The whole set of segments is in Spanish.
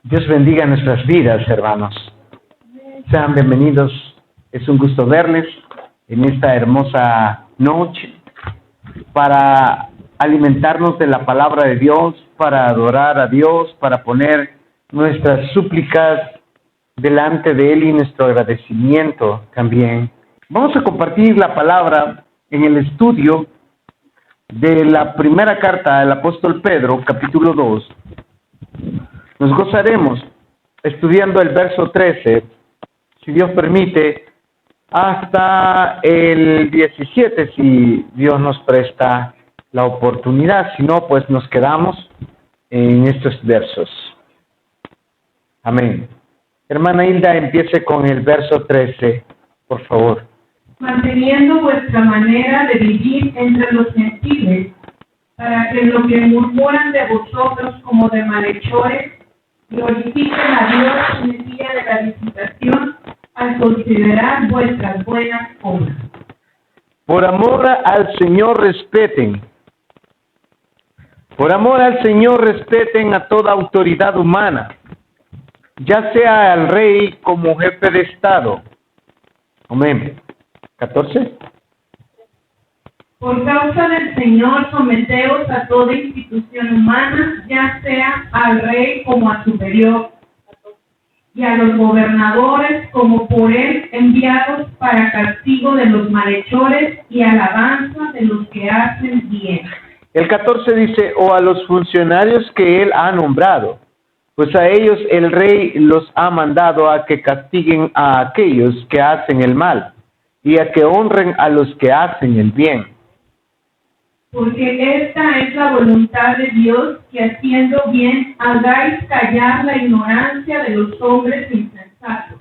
Dios bendiga nuestras vidas, hermanos. Sean bienvenidos. Es un gusto verles en esta hermosa noche para alimentarnos de la palabra de Dios, para adorar a Dios, para poner nuestras súplicas delante de Él y nuestro agradecimiento también. Vamos a compartir la palabra en el estudio de la primera carta del apóstol Pedro, capítulo 2. Nos gozaremos estudiando el verso 13, si Dios permite, hasta el 17, si Dios nos presta la oportunidad. Si no, pues nos quedamos en estos versos. Amén. Hermana Hilda, empiece con el verso 13, por favor. Manteniendo vuestra manera de vivir entre los gentiles, para que lo que murmuran de vosotros como de malhechores, glorifiquen a Dios en el día de la visitación, al considerar vuestras buenas obras. Por amor al Señor respeten. Por amor al Señor respeten a toda autoridad humana, ya sea al rey como jefe de Estado. Amén. 14. Por causa del Señor, someteos a toda institución humana, ya sea al rey como a superior, y a los gobernadores como por él enviados para castigo de los malhechores y alabanza de los que hacen bien. El 14 dice, o a los funcionarios que él ha nombrado, pues a ellos el rey los ha mandado a que castiguen a aquellos que hacen el mal, y a que honren a los que hacen el bien. Porque esta es la voluntad de Dios, que haciendo bien hagáis callar la ignorancia de los hombres insensatos.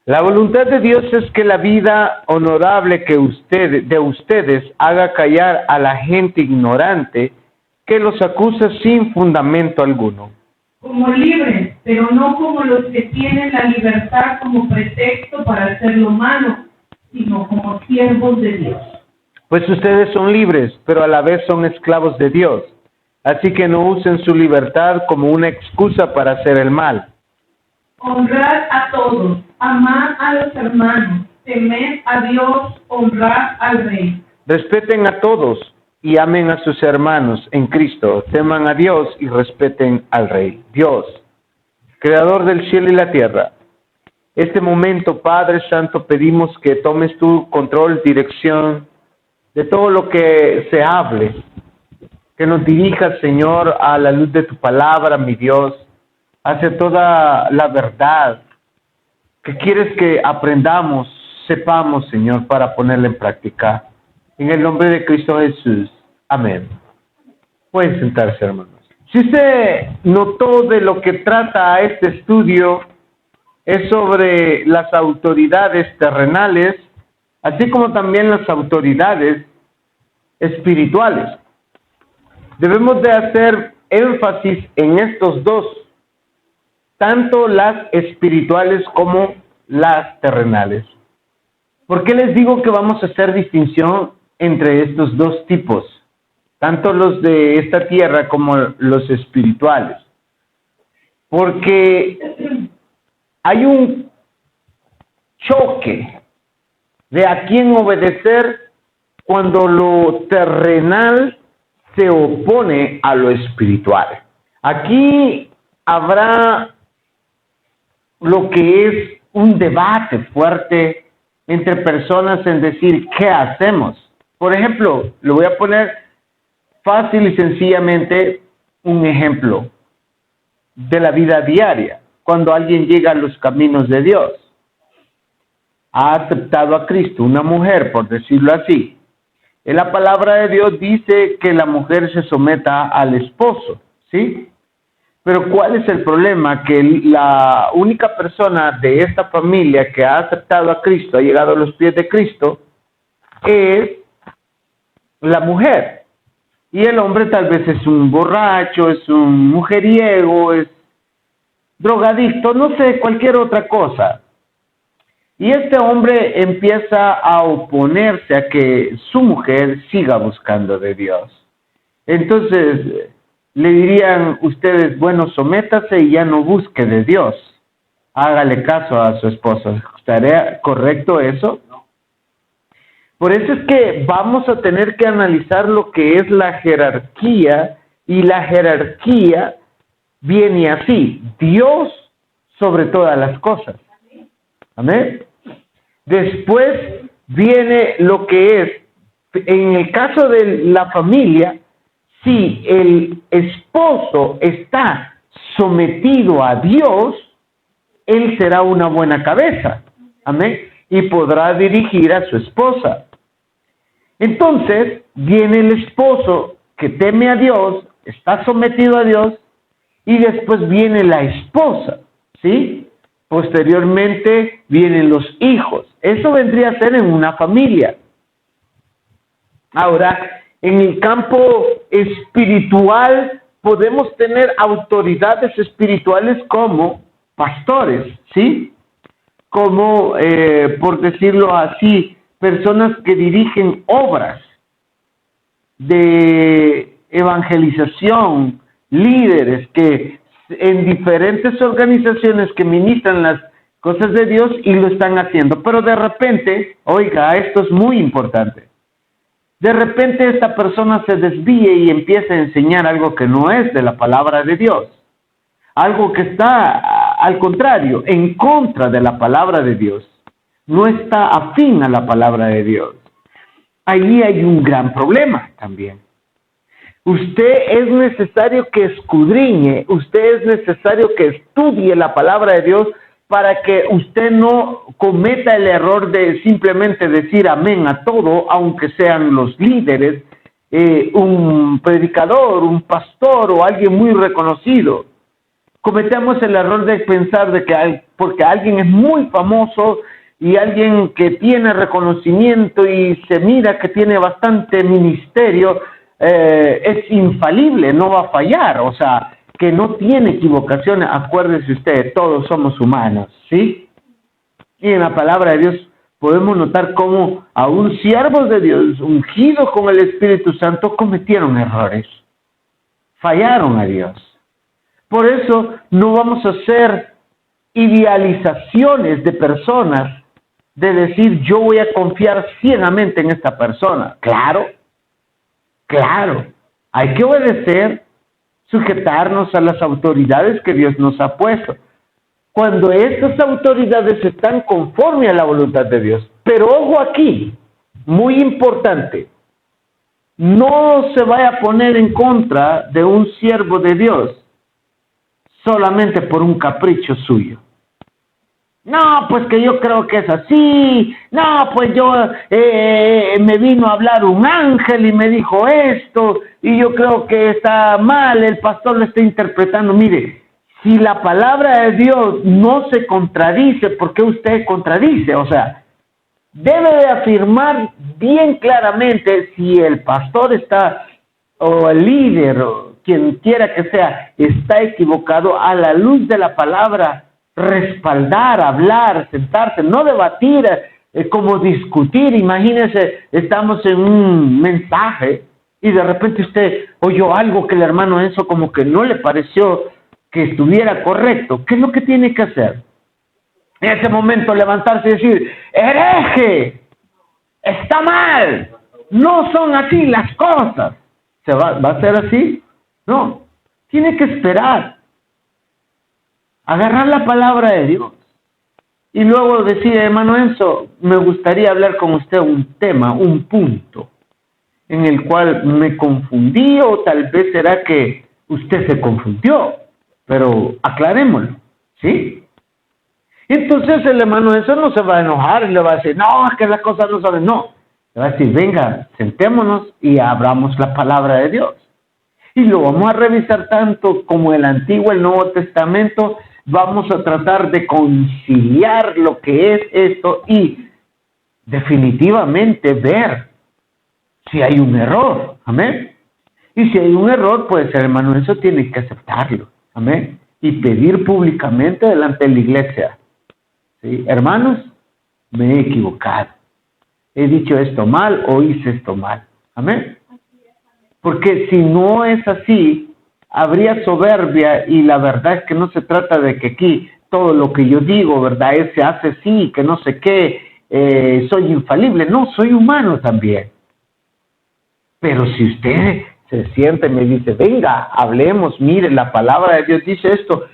La voluntad de Dios es que la vida honorable de ustedes haga callar a la gente ignorante que los acusa sin fundamento alguno. Como libres, pero no como los que tienen la libertad como pretexto para hacer lo malo, sino como siervos de Dios. Pues ustedes son libres, pero a la vez son esclavos de Dios. Así que no usen su libertad como una excusa para hacer el mal. Honrad a todos, amad a los hermanos, temed a Dios, honrad al Rey. Respeten a todos y amen a sus hermanos en Cristo. Teman a Dios y respeten al Rey. Dios, Creador del cielo y la tierra. Este momento, Padre Santo, pedimos que tomes tu control, dirección de todo lo que se hable, que nos dirijas, Señor, a la luz de tu palabra, mi Dios, hacia toda la verdad que quieres que aprendamos, sepamos, Señor, para ponerla en práctica. En el nombre de Cristo Jesús. Amén. Pueden sentarse, hermanos. Si usted notó de lo que trata este estudio, es sobre las autoridades terrenales, así como también las autoridades espirituales. Debemos de hacer énfasis en estos dos, tanto las espirituales como las terrenales. ¿Por qué les digo que vamos a hacer distinción entre estos dos tipos, tanto los de esta tierra como los espirituales? Porque hay un choque de a quién obedecer cuando lo terrenal se opone a lo espiritual. Aquí habrá lo que es un debate fuerte entre personas en decir qué hacemos. Por ejemplo, le voy a poner fácil y sencillamente un ejemplo de la vida diaria. Cuando alguien llega a los caminos de Dios, ha aceptado a Cristo, una mujer, por decirlo así. En la palabra de Dios dice que la mujer se someta al esposo, ¿sí? Pero ¿cuál es el problema? Que la única persona de esta familia que ha aceptado a Cristo, ha llegado a los pies de Cristo, es la mujer. Y el hombre tal vez es un borracho, es un mujeriego, es drogadicto, no sé, cualquier otra cosa. Y este hombre empieza a oponerse a que su mujer siga buscando de Dios. Entonces, le dirían ustedes, bueno, sométase y ya no busque de Dios. Hágale caso a su esposo. ¿Estaría correcto eso? Por eso es que vamos a tener que analizar lo que es la jerarquía, y la jerarquía viene así: Dios sobre todas las cosas. Amén. Después viene lo que es, en el caso de la familia, si el esposo está sometido a Dios, él será una buena cabeza. Amén. Y podrá dirigir a su esposa. Entonces, viene el esposo que teme a Dios, está sometido a Dios, y después viene la esposa, ¿sí? Posteriormente vienen los hijos. Eso vendría a ser en una familia. Ahora, en el campo espiritual, podemos tener autoridades espirituales como pastores, ¿sí? Como, por decirlo así, personas que dirigen obras de evangelización, líderes que en diferentes organizaciones que ministran las cosas de Dios y lo están haciendo. Pero de repente, oiga, esto es muy importante, de repente esta persona se desvíe y empieza a enseñar algo que no es de la palabra de Dios, algo que está, al contrario, en contra de la palabra de Dios, no está afín a la palabra de Dios. Ahí hay un gran problema también. Usted es necesario que escudriñe, usted es necesario que estudie la palabra de Dios para que usted no cometa el error de simplemente decir amén a todo, aunque sean los líderes, un predicador, un pastor o alguien muy reconocido. Cometemos el error de pensar de que porque alguien es muy famoso y alguien que tiene reconocimiento y se mira que tiene bastante ministerio, es infalible, no va a fallar, o sea, que no tiene equivocaciones. Acuérdese usted, todos somos humanos, ¿sí? Y en la palabra de Dios podemos notar cómo aún siervos de Dios, ungidos con el Espíritu Santo, cometieron errores, fallaron a Dios. Por eso no vamos a hacer idealizaciones de personas, de decir yo voy a confiar ciegamente en esta persona. Claro, hay que obedecer, sujetarnos a las autoridades que Dios nos ha puesto, cuando estas autoridades están conforme a la voluntad de Dios. Pero ojo aquí, muy importante, no se vaya a poner en contra de un siervo de Dios solamente por un capricho suyo. No, pues que yo creo que es así. No, pues yo me vino a hablar un ángel y me dijo esto y yo creo que está mal, el pastor lo está interpretando. Mire, si la palabra de Dios no se contradice, ¿por qué usted contradice? O sea, debe de afirmar bien claramente si el pastor está, o el líder, o quien quiera que sea, está equivocado, a la luz de la palabra, respaldar, hablar, sentarse, no debatir, como discutir. Imagínese, estamos en un mensaje y de repente usted oyó algo que el hermano Enzo como que no le pareció que estuviera correcto. ¿Qué es lo que tiene que hacer? En ese momento levantarse y decir, hereje, está mal, no son así las cosas. ¿Va a ser así? No, tiene que esperar, agarrar la palabra de Dios y luego decir, hermano Enzo, me gustaría hablar con usted un tema, un punto en el cual me confundí, o tal vez será que usted se confundió, pero aclarémoslo, ¿sí? Entonces el hermano Enzo no se va a enojar y le va a decir, no, es que las cosas no saben, no. Le va a decir, venga, sentémonos y abramos la palabra de Dios. Y lo vamos a revisar tanto como el Antiguo y el Nuevo Testamento. Vamos a tratar de conciliar lo que es esto y definitivamente ver si hay un error. Amén. Y si hay un error, pues el hermano Enzo tiene que aceptarlo. Amén. Y pedir públicamente delante de la iglesia. ¿Sí? Hermanos, me he equivocado. He dicho esto mal o hice esto mal. Amén. Porque si no es así, habría soberbia, y la verdad es que no se trata de que aquí todo lo que yo digo, ¿verdad? Se hace así, que no sé qué, soy infalible. No, soy humano también. Pero si usted se siente y me dice, venga, hablemos, mire, la palabra de Dios dice esto,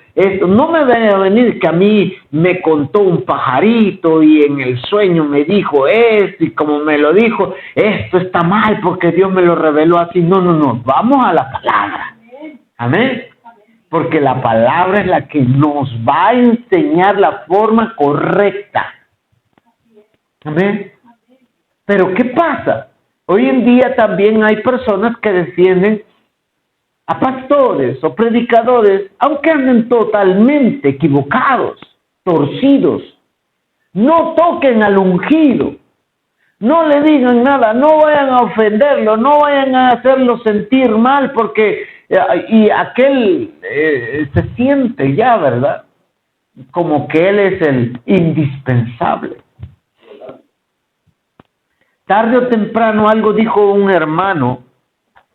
no me vaya a venir que a mí me contó un pajarito y en el sueño me dijo esto, y como me lo dijo, esto está mal porque Dios me lo reveló así. No, vamos a la palabra. Amén. Porque la palabra es la que nos va a enseñar la forma correcta. Amén. Pero ¿qué pasa? Hoy en día también hay personas que defienden a pastores o predicadores, aunque anden totalmente equivocados, torcidos. No toquen al ungido, no le digan nada, no vayan a ofenderlo, no vayan a hacerlo sentir mal, porque y aquel se siente ya, ¿verdad? Como que él es el indispensable. Tarde o temprano algo dijo un hermano,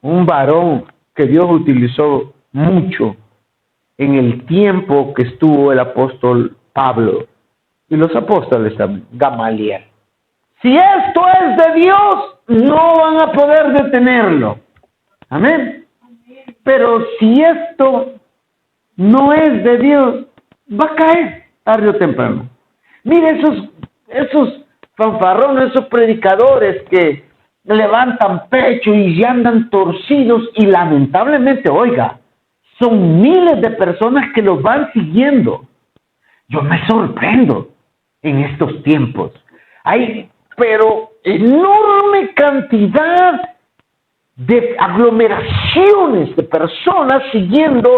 un varón que Dios utilizó mucho en el tiempo que estuvo el apóstol Pablo y los apóstoles también, Gamaliel. Si esto es de Dios, no van a poder detenerlo. Amén. Pero si esto no es de Dios, va a caer tarde o temprano. Mire esos fanfarrones, esos predicadores que levantan pecho y ya andan torcidos, y lamentablemente, oiga, son miles de personas que los van siguiendo. Yo me sorprendo en estos tiempos. Hay, pero, enorme cantidad de aglomeraciones de personas siguiendo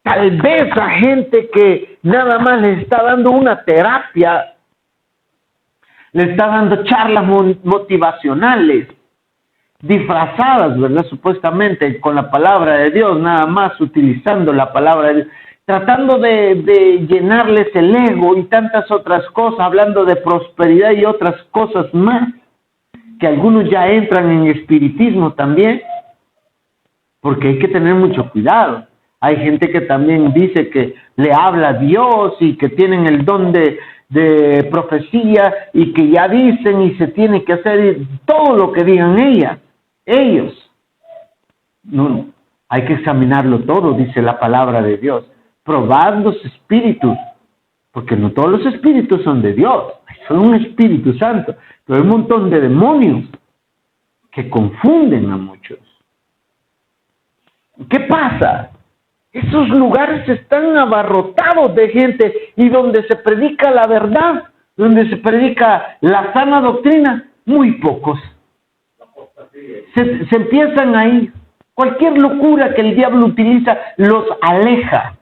tal vez a gente que nada más le está dando una terapia, le está dando charlas motivacionales, disfrazadas, ¿verdad? Supuestamente con la palabra de Dios, nada más utilizando la palabra de Dios, tratando de llenarles el ego y tantas otras cosas, hablando de prosperidad y otras cosas más, que algunos ya entran en espiritismo también, porque hay que tener mucho cuidado. Hay gente que también dice que le habla a Dios y que tienen el don de profecía y que ya dicen y se tiene que hacer todo lo que digan ellos. No, hay que examinarlo todo, dice la palabra de Dios. Probad los espíritus, porque no todos los espíritus son de Dios, son un Espíritu Santo, pero hay un montón de demonios que confunden a muchos. ¿Qué pasa? Esos lugares están abarrotados de gente, y donde se predica la verdad, donde se predica la sana doctrina, muy pocos. Se empiezan ahí. Cualquier locura que el diablo utiliza los aleja.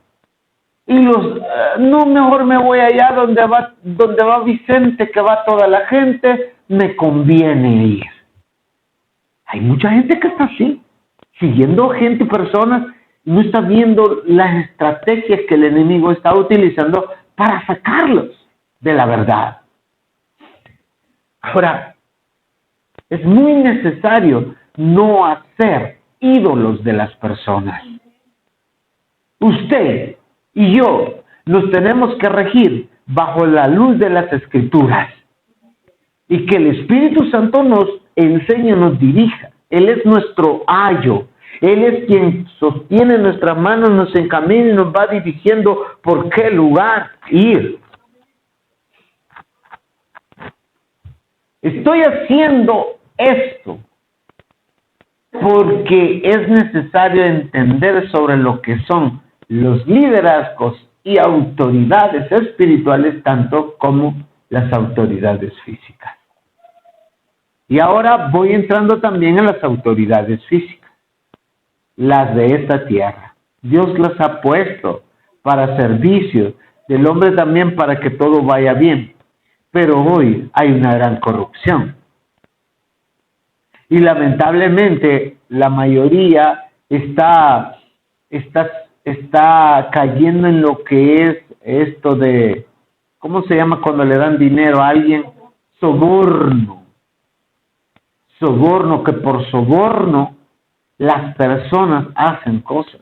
Y no, mejor me voy allá donde va Vicente, que va toda la gente, me conviene ir. Hay mucha gente que está así, siguiendo gente, personas, no está viendo las estrategias que el enemigo está utilizando para sacarlos de la verdad. Ahora, es muy necesario no hacer ídolos de las personas. Usted y yo nos tenemos que regir bajo la luz de las Escrituras, y que el Espíritu Santo nos enseñe, nos dirija. Él es nuestro ayo. Él es quien sostiene nuestras manos, nos encamina y nos va dirigiendo por qué lugar ir. Estoy haciendo esto porque es necesario entender sobre lo que son los liderazgos y autoridades espirituales, tanto como las autoridades físicas. Y ahora voy entrando también a las autoridades físicas, las de esta tierra. Dios las ha puesto para servicio del hombre también, para que todo vaya bien. Pero hoy hay una gran corrupción. Y lamentablemente la mayoría está cayendo en lo que es esto de, ¿cómo se llama cuando le dan dinero a alguien? Soborno. Soborno, que por soborno las personas hacen cosas.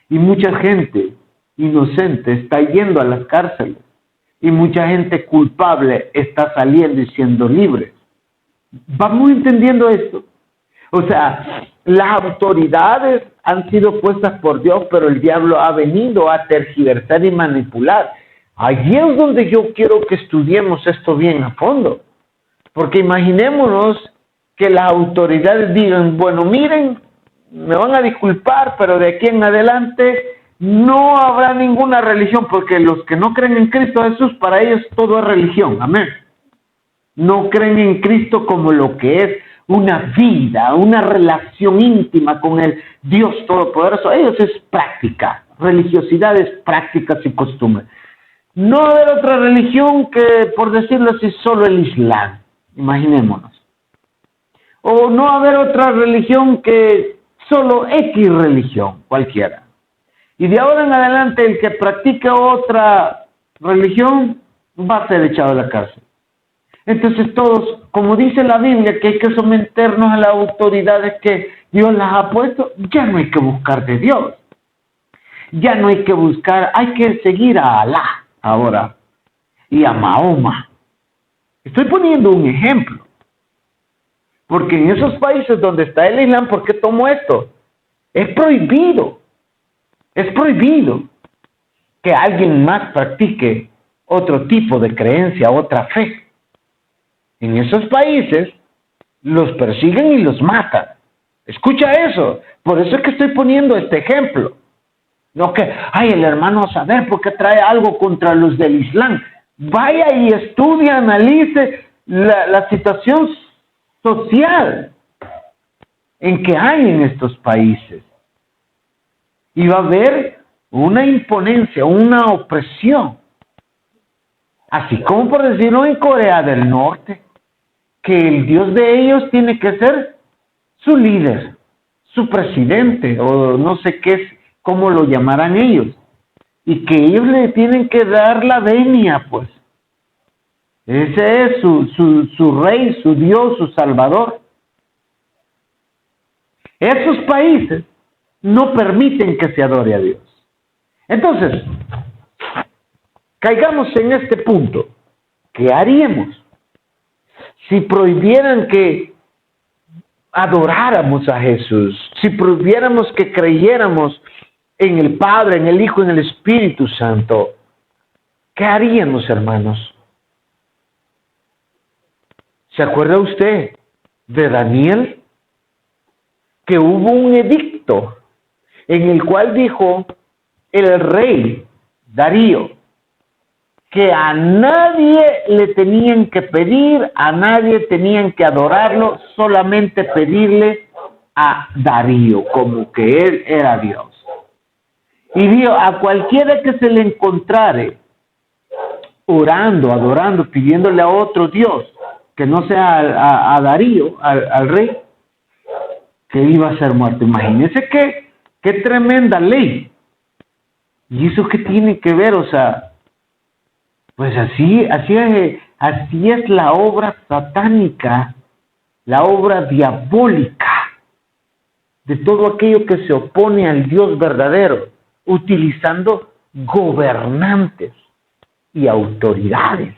Y mucha gente inocente está yendo a las cárceles. Y mucha gente culpable está saliendo y siendo libre. ¿Vamos entendiendo esto? O sea, las autoridades han sido puestas por Dios, pero el diablo ha venido a tergiversar y manipular. Allí es donde yo quiero que estudiemos esto bien a fondo. Porque imaginémonos que las autoridades digan, bueno, miren, me van a disculpar, pero de aquí en adelante no habrá ninguna religión, porque los que no creen en Cristo Jesús, para ellos todo es religión. Amén. No creen en Cristo como lo que es una vida, una relación íntima con el Dios Todopoderoso. Ellos es práctica, religiosidad es prácticas y costumbres. No haber otra religión que, por decirlo así, solo el Islam. Imaginémonos. O no haber otra religión que solo X religión, cualquiera. Y de ahora en adelante el que practica otra religión va a ser echado a la cárcel. Entonces todos, como dice la Biblia, que hay que someternos a las autoridades que Dios las ha puesto, ya no hay que buscar de Dios. Ya no hay que buscar, hay que seguir a Alá ahora y a Mahoma. Estoy poniendo un ejemplo. Porque en esos países donde está el Islam, ¿por qué tomo esto? Es prohibido que alguien más practique otro tipo de creencia, otra fe. En esos países los persiguen y los matan. Escucha eso. Por eso es que estoy poniendo este ejemplo. No que, ay, el hermano a saber por qué trae algo contra los del Islam. Vaya y estudie, analice la situación social en que hay en estos países. Y va a haber una imponencia, una opresión. Así como por decirlo en Corea del Norte, que el Dios de ellos tiene que ser su líder, su presidente, o no sé qué es, cómo lo llamarán ellos. Y que ellos le tienen que dar la venia, pues. Ese es su rey, su Dios, su Salvador. Esos países no permiten que se adore a Dios. Entonces, caigamos en este punto. ¿Qué haríamos si prohibieran que adoráramos a Jesús? Si prohibiéramos que creyéramos en el Padre, en el Hijo, en el Espíritu Santo. ¿Qué haríamos, hermanos? ¿Se acuerda usted de Daniel? Que hubo un edicto en el cual dijo el rey Darío que a nadie le tenían que pedir, a nadie tenían que adorarlo, solamente pedirle a Darío, como que él era Dios. Y dijo, a cualquiera que se le encontrare orando, adorando, pidiéndole a otro Dios, que no sea a Darío, al rey, que iba a ser muerto. Imagínense qué tremenda ley. ¿Y eso qué tiene que ver? O sea, pues así es la obra satánica, la obra diabólica de todo aquello que se opone al Dios verdadero, utilizando gobernantes y autoridades.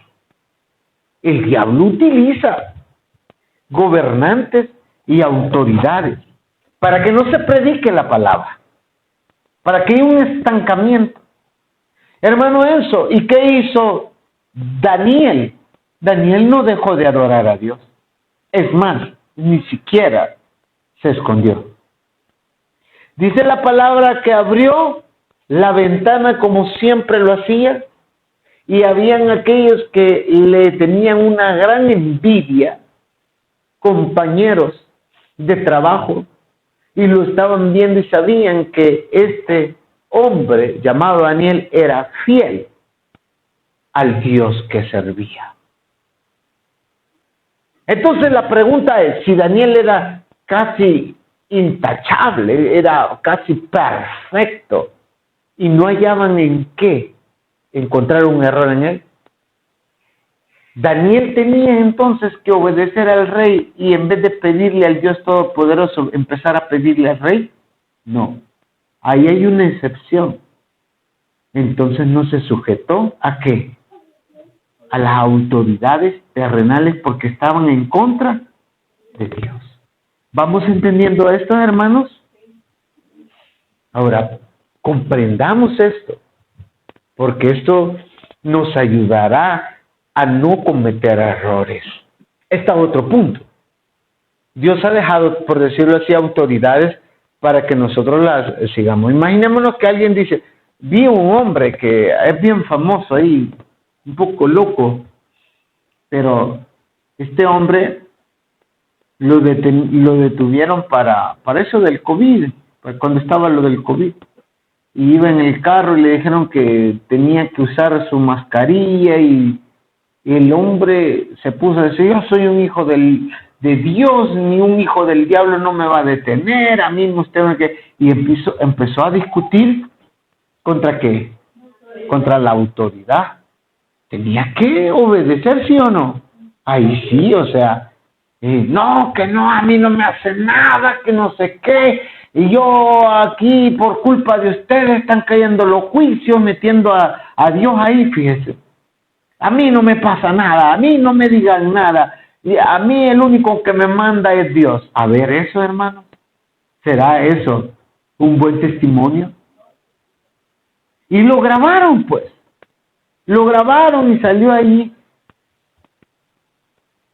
El diablo utiliza gobernantes y autoridades para que no se predique la palabra, para que haya un estancamiento. Hermano Enzo, ¿y qué hizo Daniel? Daniel no dejó de adorar a Dios. Es más, ni siquiera se escondió. Dice la palabra que abrió la ventana como siempre lo hacía, y habían aquellos que le tenían una gran envidia, compañeros de trabajo, y lo estaban viendo y sabían que este hombre llamado Daniel era fiel al Dios que servía. Entonces la pregunta es, si Daniel era casi intachable, era casi perfecto, y no hallaban en qué encontrar un error en él, Daniel tenía entonces que obedecer al rey y en vez de pedirle al Dios Todopoderoso, empezar a pedirle al rey. No. ahí hay una excepción. Entonces no se sujetó ¿a qué? A las autoridades terrenales porque estaban en contra de Dios. ¿Vamos entendiendo esto, hermanos? Ahora, comprendamos esto, porque esto nos ayudará a no cometer errores. Está otro punto. Dios ha dejado, por decirlo así, autoridades para que nosotros las sigamos. Imaginémonos que alguien dice, vi un hombre que es bien famoso ahí, un poco loco, pero este hombre lo detuvieron para eso del COVID, cuando estaba lo del COVID. Y iba en el carro y le dijeron que tenía que usar su mascarilla y el hombre se puso a decir, yo soy un hijo de Dios, ni un hijo del diablo no me va a detener, a mí usted me que... Y empezó a discutir ¿contra qué? Contra la autoridad. Tenía que obedecer, ¿sí o no? Ahí sí, o sea, no, que no, a mí no me hace nada, que no sé qué, y yo aquí por culpa de ustedes están cayendo los juicios, metiendo a Dios ahí, fíjese. A mí no me pasa nada, a mí no me digan nada, y a mí el único que me manda es Dios. A ver eso, hermano, ¿será eso un buen testimonio? Y lo grabaron, pues. Lo grabaron y salió ahí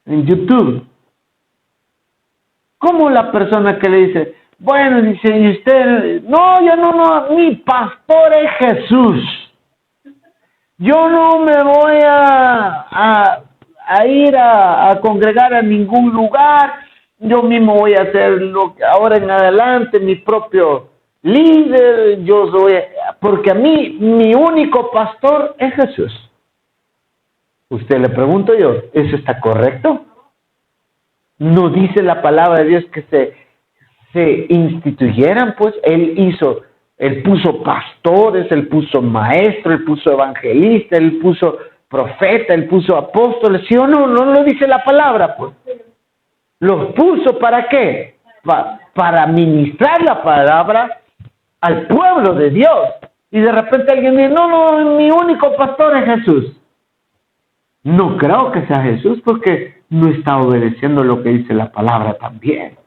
en YouTube. ¿Cómo la persona que le dice, bueno, dice, y usted, no, yo no, mi pastor es Jesús. Yo no me voy a ir a congregar a ningún lugar. Yo mismo voy a hacer ahora en adelante mi propio líder. Yo soy, porque a mí mi único pastor es Jesús. Usted le pregunto yo, ¿eso está correcto? No dice la palabra de Dios que se instituyeran, pues él puso pastores, él puso maestros, él puso evangelistas, él puso profetas, él puso apóstoles, ¿sí o no? No lo dice la palabra, pues. ¿Los puso para qué? Para ministrar la palabra al pueblo de Dios. Y de repente alguien dice, no, mi único pastor es Jesús. No creo que sea Jesús porque no está obedeciendo lo que dice la palabra también.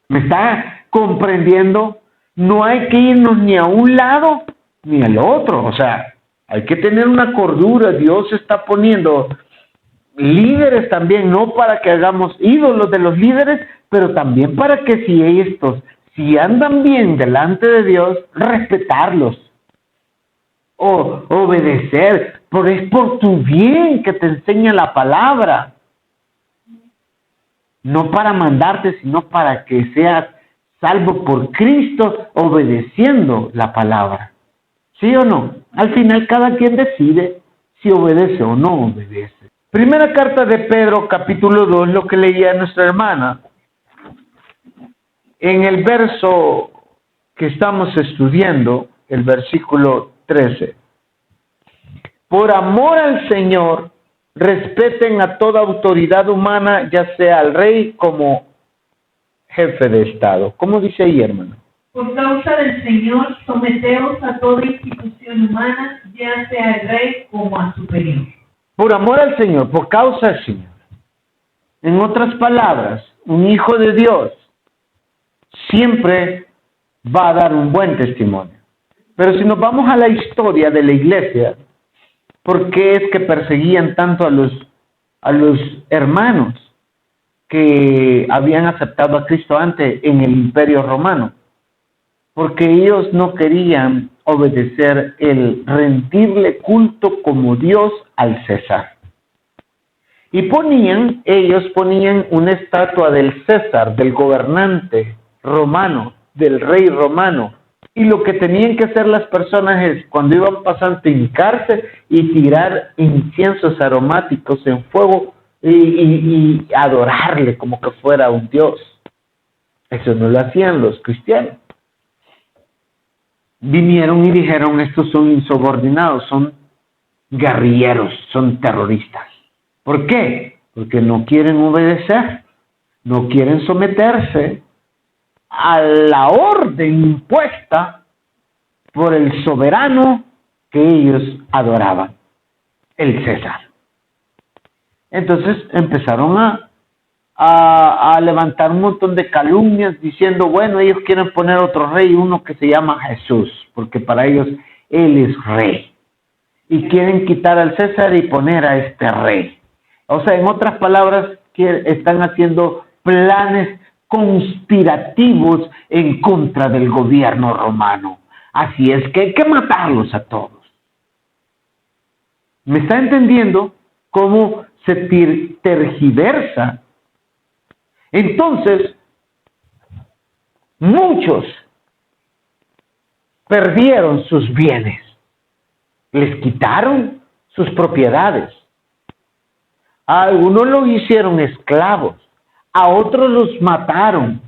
¿Me está comprendiendo? No hay que irnos ni a un lado ni al otro. O sea, hay que tener una cordura. Dios está poniendo líderes también, no para que hagamos ídolos de los líderes, pero también para que si andan bien delante de Dios, respetarlos. O obedecer, es por tu bien que te enseña la palabra. No para mandarte, sino para que seas salvo por Cristo, obedeciendo la palabra. ¿Sí o no? Al final cada quien decide si obedece o no obedece. Primera carta de Pedro, capítulo 2, lo que leía nuestra hermana. En el verso que estamos estudiando, el versículo 13. Por amor al Señor, respeten a toda autoridad humana, ya sea al rey como jefe de Estado. ¿Cómo dice ahí, hermano? Por causa del Señor, someteos a toda institución humana, ya sea al rey como al superior. Por amor al Señor, por causa del Señor. En otras palabras, un hijo de Dios siempre va a dar un buen testimonio. Pero si nos vamos a la historia de la iglesia, ¿por qué es que perseguían tanto a los hermanos que habían aceptado a Cristo antes en el Imperio Romano? Porque ellos no querían obedecer el rendirle culto como Dios al César. Y ellos ponían una estatua del César, del gobernante romano, del rey romano. Y lo que tenían que hacer las personas es, cuando iban pasando, hincarse y tirar inciensos aromáticos en fuego y adorarle como que fuera un dios. Eso no lo hacían los cristianos. Vinieron y dijeron, estos son insubordinados, son guerrilleros, son terroristas. ¿Por qué? Porque no quieren obedecer, no quieren someterse a la orden impuesta por el soberano que ellos adoraban, el César. Entonces empezaron a levantar un montón de calumnias diciendo, bueno, ellos quieren poner otro rey, uno que se llama Jesús, porque para ellos él es rey. Y quieren quitar al César y poner a este rey. O sea, en otras palabras, están haciendo planes conspirativos en contra del gobierno romano. Así es que hay que matarlos a todos. ¿Me está entendiendo cómo se tergiversa? Entonces, muchos perdieron sus bienes, les quitaron sus propiedades. A algunos los hicieron esclavos, a otros los mataron.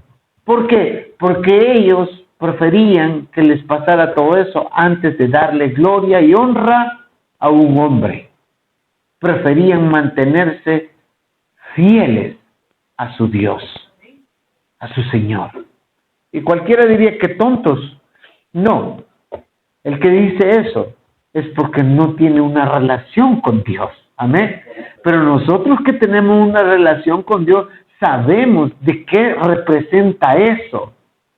¿Por qué? Porque ellos preferían que les pasara todo eso antes de darle gloria y honra a un hombre. Preferían mantenerse fieles a su Dios, a su Señor. Y cualquiera diría que tontos. No, el que dice eso es porque no tiene una relación con Dios. Amén. Pero nosotros que tenemos una relación con Dios, sabemos de qué representa eso.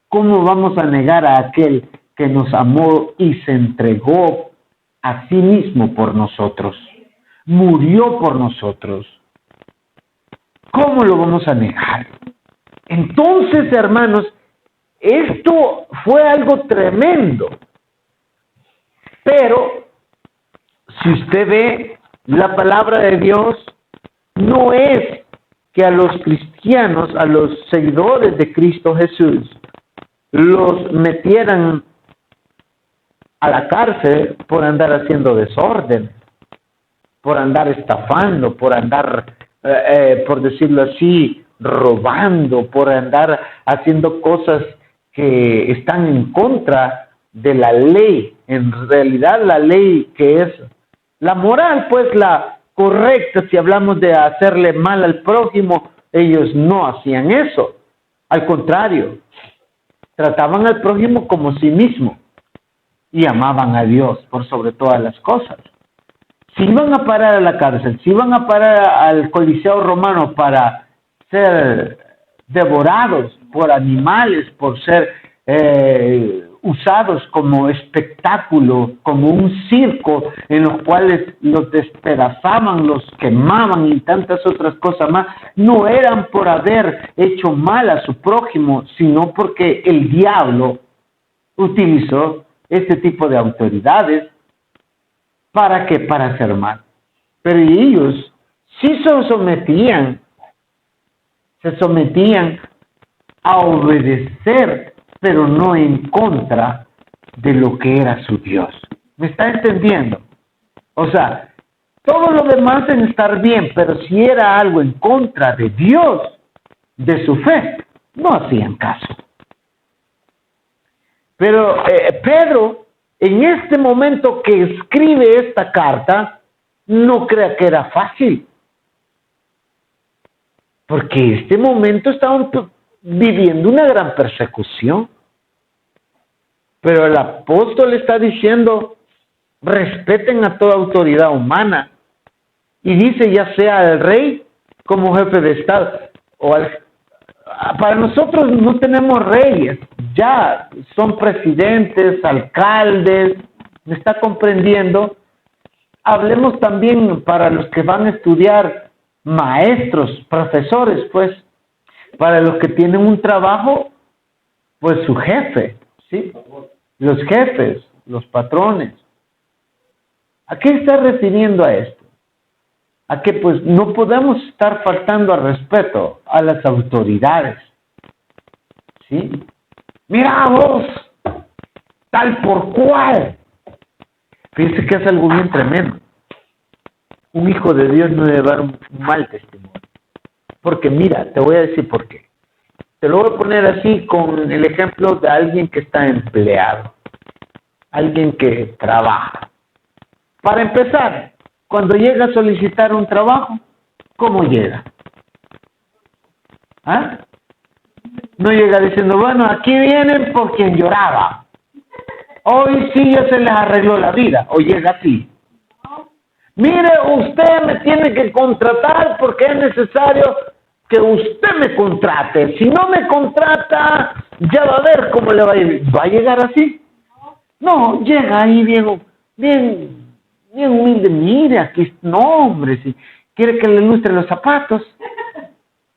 ¿Cómo vamos a negar a aquel que nos amó y se entregó a sí mismo por nosotros? Murió por nosotros. ¿Cómo lo vamos a negar? Entonces, hermanos, esto fue algo tremendo. Pero, si usted ve, la palabra de Dios no es que a los cristianos, a los seguidores de Cristo Jesús, los metieran a la cárcel por andar haciendo desorden, por andar estafando, por andar, por decirlo así, robando, por andar haciendo cosas que están en contra de la ley. En realidad la ley que es la moral, pues la correcta, si hablamos de hacerle mal al prójimo, ellos no hacían eso. Al contrario, trataban al prójimo como sí mismo y amaban a Dios por sobre todas las cosas. Si iban a parar a la cárcel, si iban a parar al Coliseo Romano para ser devorados por animales, por ser usados como espectáculo, como un circo en los cuales los despedazaban, los quemaban y tantas otras cosas más, no eran por haber hecho mal a su prójimo, sino porque el diablo utilizó este tipo de autoridades para que para hacer mal. Pero ellos sí se sometían a obedecer, pero no en contra de lo que era su Dios. ¿Me está entendiendo? O sea, todo lo demás en estar bien, pero si era algo en contra de Dios, de su fe, no hacían caso. Pero Pedro, en este momento que escribe esta carta, no crea que era fácil. Porque en este momento estaban viviendo una gran persecución. Pero el apóstol está diciendo, respeten a toda autoridad humana. Y dice, ya sea el rey como jefe de Estado. Para nosotros no tenemos reyes, ya son presidentes, alcaldes, ¿me está comprendiendo? Hablemos también para los que van a estudiar, maestros, profesores, pues, para los que tienen un trabajo, pues su jefe, ¿sí? Los jefes, los patrones. ¿A qué está refiriendo a esto? A que pues no podemos estar faltando al respeto a las autoridades, ¿sí? Mira vos, tal por cual. Fíjense que es algo bien tremendo. Un hijo de Dios no debe dar un mal testimonio. Porque mira, te voy a decir por qué. Te lo voy a poner así con el ejemplo de alguien que está empleado. Alguien que trabaja. Para empezar, cuando llega a solicitar un trabajo, ¿cómo llega? ¿Ah? No llega diciendo, bueno, aquí vienen por quien lloraba. Hoy sí ya se les arregló la vida, o llega así. Mire, usted me tiene que contratar porque es necesario que usted me contrate. Si no me contrata, ya va a ver cómo le va a ir. ¿Va a llegar así? No, llega ahí bien humilde. Mire, aquí, no, hombre, si quiere que le lustre los zapatos.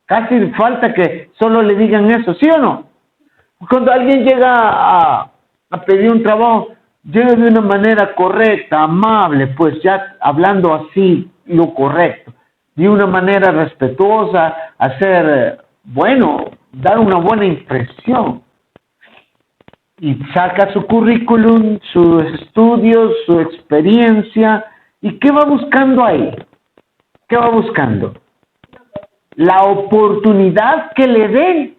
Casi falta que solo le digan eso, ¿sí o no? Cuando alguien llega a pedir un trabajo, llega de una manera correcta, amable, pues ya hablando así, lo correcto, de una manera respetuosa, hacer, bueno, dar una buena impresión. Y saca su currículum, sus estudios, su experiencia, ¿y qué va buscando ahí? ¿Qué va buscando? La oportunidad que le den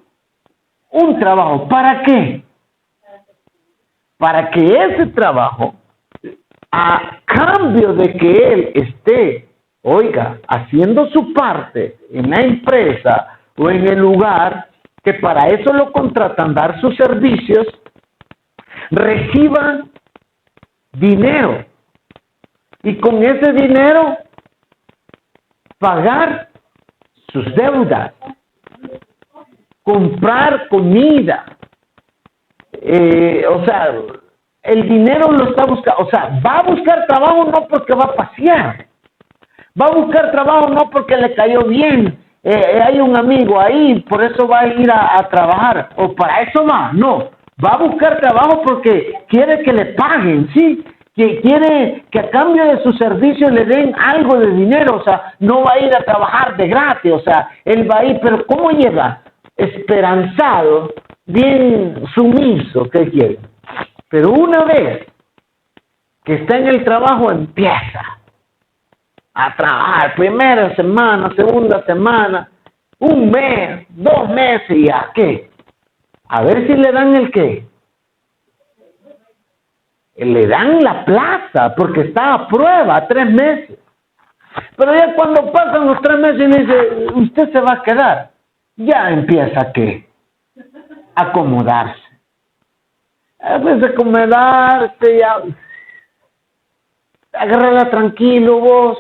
un trabajo. ¿Para qué? Para que ese trabajo, a cambio de que él esté, oiga, haciendo su parte en la empresa o en el lugar, que para eso lo contratan, dar sus servicios, reciba dinero. Y con ese dinero, pagar sus deudas, comprar comida, o sea, el dinero lo está buscando, o sea, va a buscar trabajo no porque va a pasear, va a buscar trabajo no porque le cayó bien, hay un amigo ahí, por eso va a ir a trabajar, o para eso no, va a buscar trabajo porque quiere que le paguen, ¿sí? Que quiere que a cambio de su servicio le den algo de dinero, o sea, no va a ir a trabajar de gratis, o sea, él va a ir, pero ¿cómo llega? Esperanzado, bien sumiso, ¿qué quiere? Pero una vez que está en el trabajo, empieza a trabajar, primera semana, segunda semana, un mes, 2 meses, y ¿a qué? A ver si le dan el qué. Le dan la plaza porque está a prueba 3 meses. Pero ya cuando pasan los 3 meses y le dice, usted se va a quedar, ya empieza ¿qué? Acomodarse. A veces acomodarse, ya agarrarla tranquilo vos.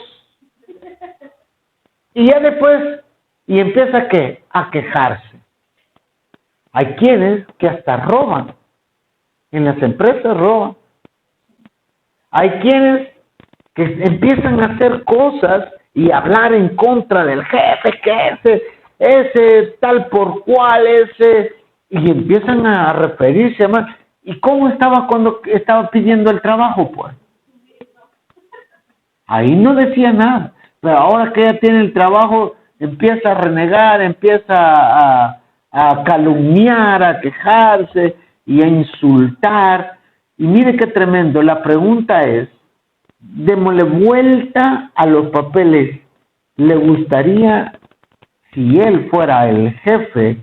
Y ya después, y empieza ¿qué? A quejarse. Hay quienes que hasta roban. En las empresas roban. Hay quienes que empiezan a hacer cosas y hablar en contra del jefe, que ese tal por cual, y empiezan a referirse a más. ¿Y cómo estaba cuando estaba pidiendo el trabajo, pues? Ahí no decía nada, pero ahora que ya tiene el trabajo, empieza a renegar, empieza a calumniar, a quejarse y a insultar. Y mire qué tremendo, la pregunta es, démosle vuelta a los papeles. ¿Le gustaría, si él fuera el jefe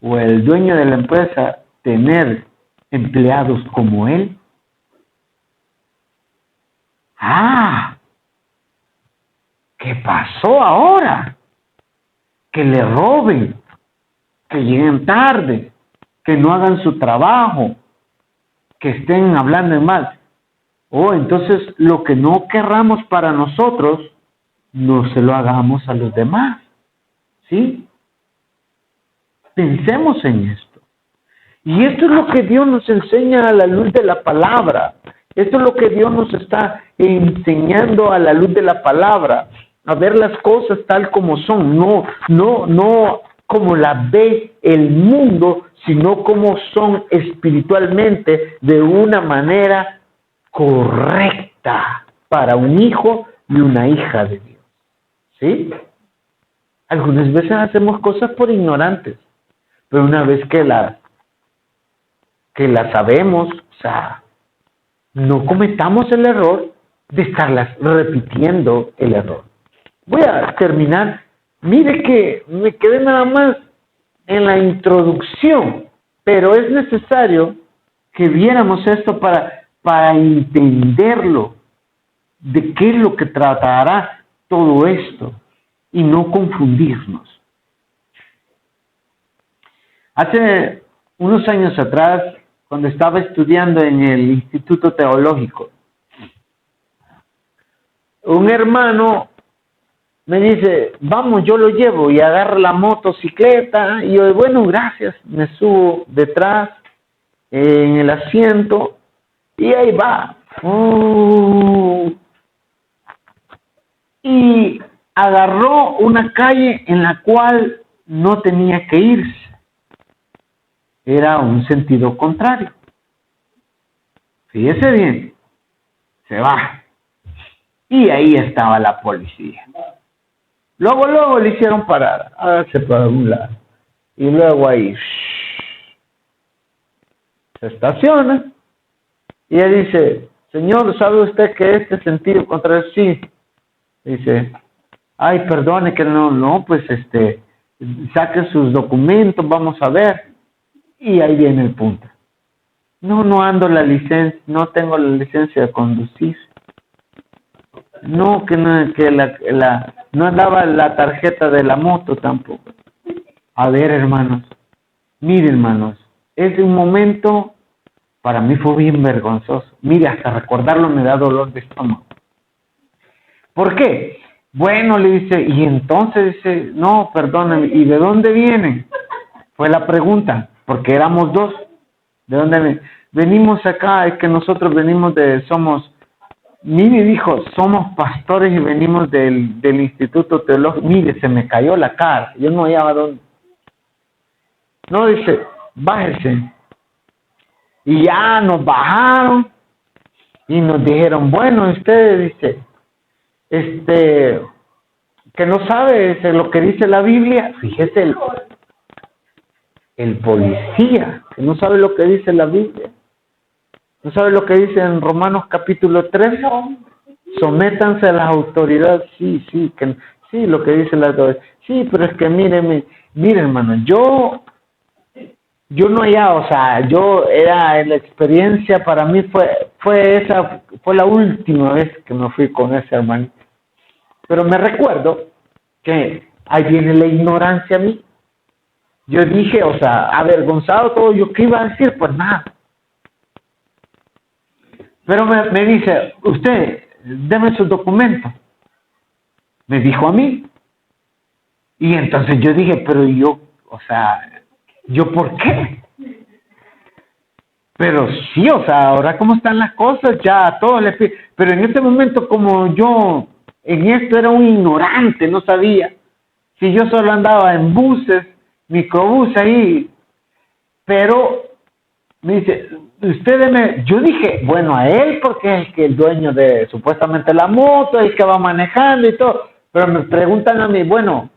o el dueño de la empresa, tener empleados como él? ¿Qué pasó ahora? Que le roben, que lleguen tarde, que no hagan su trabajo, que estén hablando en mal. Entonces lo que no querramos para nosotros, no se lo hagamos a los demás. ¿Sí? Pensemos en esto. Y esto es lo que Dios nos enseña a la luz de la palabra. Esto es lo que Dios nos está enseñando a la luz de la palabra. A ver las cosas tal como son. No como las ve el mundo, sino como son espiritualmente de una manera correcta para un hijo y una hija de Dios. ¿Sí? Algunas veces hacemos cosas por ignorantes, pero una vez que la sabemos, o sea, no cometamos el error de estarlas repitiendo el error. Voy a terminar. Mire que me quedé nada más en la introducción, pero es necesario que viéramos esto para entenderlo, de qué es lo que tratará todo esto y no confundirnos. Hace unos años atrás cuando estaba estudiando en el Instituto Teológico. Un hermano me dice, vamos, yo lo llevo, y agarra la motocicleta, y yo, bueno, gracias, me subo detrás, en el asiento, y ahí va. Y agarró una calle en la cual no tenía que irse. Era un sentido contrario. Fíjese bien, se va. Y ahí estaba la policía. Luego le hicieron parar, hágase para un lado. Y luego ahí se estaciona. Y ella dice, señor, ¿sabe usted que este sentido contrario? Sí. Dice, ay, perdone que no, pues saque sus documentos, vamos a ver. Y ahí viene el punto. No ando la licencia, no tengo la licencia de conducir. No, que no andaba la tarjeta de la moto tampoco. A ver, hermanos, miren, hermanos, ese momento para mí fue bien vergonzoso. Mire, hasta recordarlo me da dolor de estómago. ¿Por qué? Bueno, le dice, y entonces dice, no, perdóname, ¿y de dónde vienen? Fue la pregunta, porque éramos dos. ¿De dónde venimos acá? Es que nosotros venimos mire, dijo, somos pastores y venimos del Instituto Teológico. Mire, se me cayó la cara, yo no hallaba dónde. No, dice, bájese. Y ya nos bajaron y nos dijeron, bueno, usted dice, que no sabe lo que dice la Biblia. Fíjese, el policía, que no sabe lo que dice la Biblia. ¿No sabe lo que dice en Romanos capítulo 3? Sométanse a las autoridades. Sí, lo que dice la autoridad. Sí, pero es que mire, hermano, yo no hallaba, o sea, la experiencia para mí fue la última vez que me fui con ese hermano. Pero me recuerdo que ahí viene la ignorancia a mí. Yo dije, o sea, avergonzado todo, ¿yo qué iba a decir? Pues nada. Pero me dice, usted, deme sus documentos. Me dijo a mí. Y entonces yo dije, pero yo, o sea, ¿yo por qué? Pero sí, o sea, ahora cómo están las cosas, ya a todos les pido. Pero en ese momento, como yo en esto era un ignorante, no sabía. Si yo solo andaba en buses, microbús ahí. Pero me dice, yo dije, bueno, a él porque es el dueño de supuestamente la moto, el que va manejando y todo. Pero me preguntan a mí, bueno,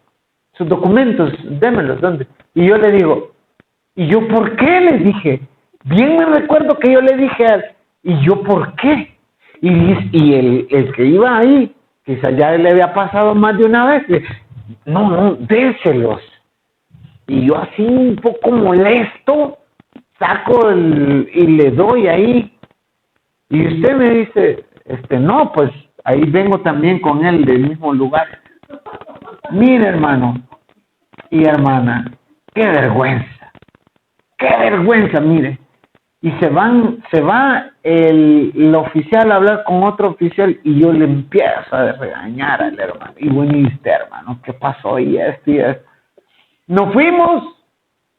sus documentos, démelos, ¿dónde? Y yo le digo, ¿y yo por qué? Les dije. Bien me recuerdo que yo le dije a él, ¿y yo por qué? Y el que iba ahí, quizás ya le había pasado más de una vez, no, déselos. Y yo así un poco molesto, saco y le doy ahí. Y usted me dice, no, pues ahí vengo también con él del mismo lugar. Mire, hermano y hermana, qué vergüenza, mire. Y se va el oficial a hablar con otro oficial y yo le empiezo a regañar al hermano. Y bueno, ¿y usted, hermano? ¿Qué pasó? Y esto. Nos fuimos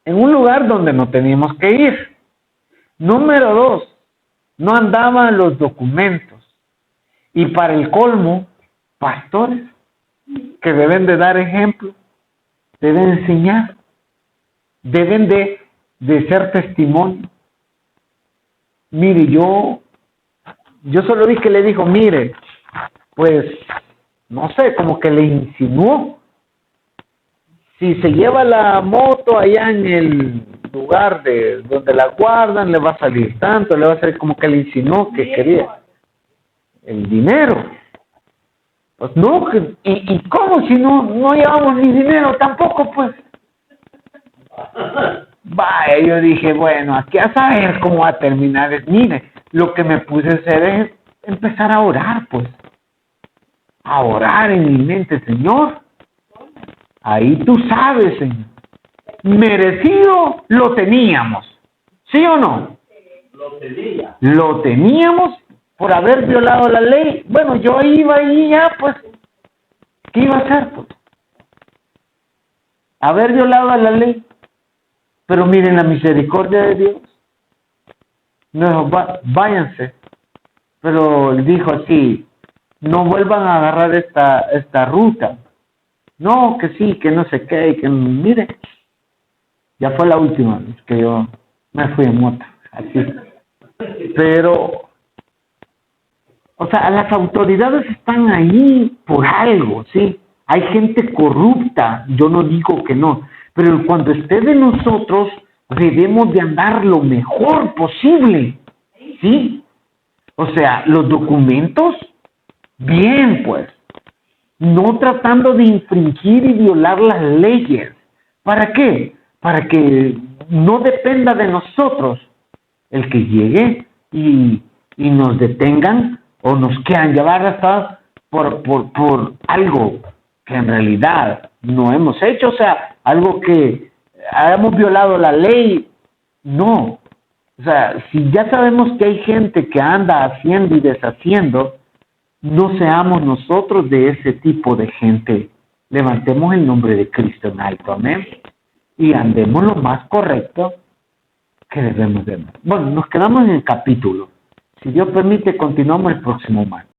en un lugar donde no teníamos que ir. Número 2, no andaban los documentos. Y para el colmo, pastores que deben de dar ejemplo, deben enseñar, deben de ser testimonio. Mire, yo solo vi que le dijo, mire, pues, no sé, como que le insinuó. Si se lleva la moto allá en el lugar donde la guardan, le va a salir tanto, le va a salir como que le insinuó que quería el dinero. Pues no, ¿y cómo si no llevamos ni dinero tampoco, pues? Vaya, yo dije, bueno, aquí a saber cómo va a terminar. Mire, lo que me puse a hacer es empezar a orar, pues. A orar en mi mente, Señor. Ahí tú sabes, Señor. Merecido lo teníamos. ¿Sí o no? Lo teníamos por haber violado la ley. Bueno, yo iba ahí ya, pues, ¿qué iba a hacer? Pues? Haber violado la ley. Pero miren la misericordia de Dios. No, váyanse. Pero dijo así, no vuelvan a agarrar esta ruta. No, que sí, que no sé qué, que mire. Ya fue la última vez que yo me fui en moto, así. Pero, o sea, las autoridades están ahí por algo, ¿sí? Hay gente corrupta, yo no digo que no, pero cuando esté de nosotros, debemos de andar lo mejor posible, ¿sí? O sea, los documentos, bien, pues, no tratando de infringir y violar las leyes. ¿Para qué? Para que no dependa de nosotros el que llegue y nos detengan o nos quieran llevar hasta por algo que en realidad no hemos hecho, o sea, algo que hemos violado la ley, no. O sea, si ya sabemos que hay gente que anda haciendo y deshaciendo, no seamos nosotros de ese tipo de gente. Levantemos el nombre de Cristo en alto, amén. Y andemos lo más correcto que debemos de. Bueno, nos quedamos en el capítulo. Si Dios permite, continuamos el próximo martes.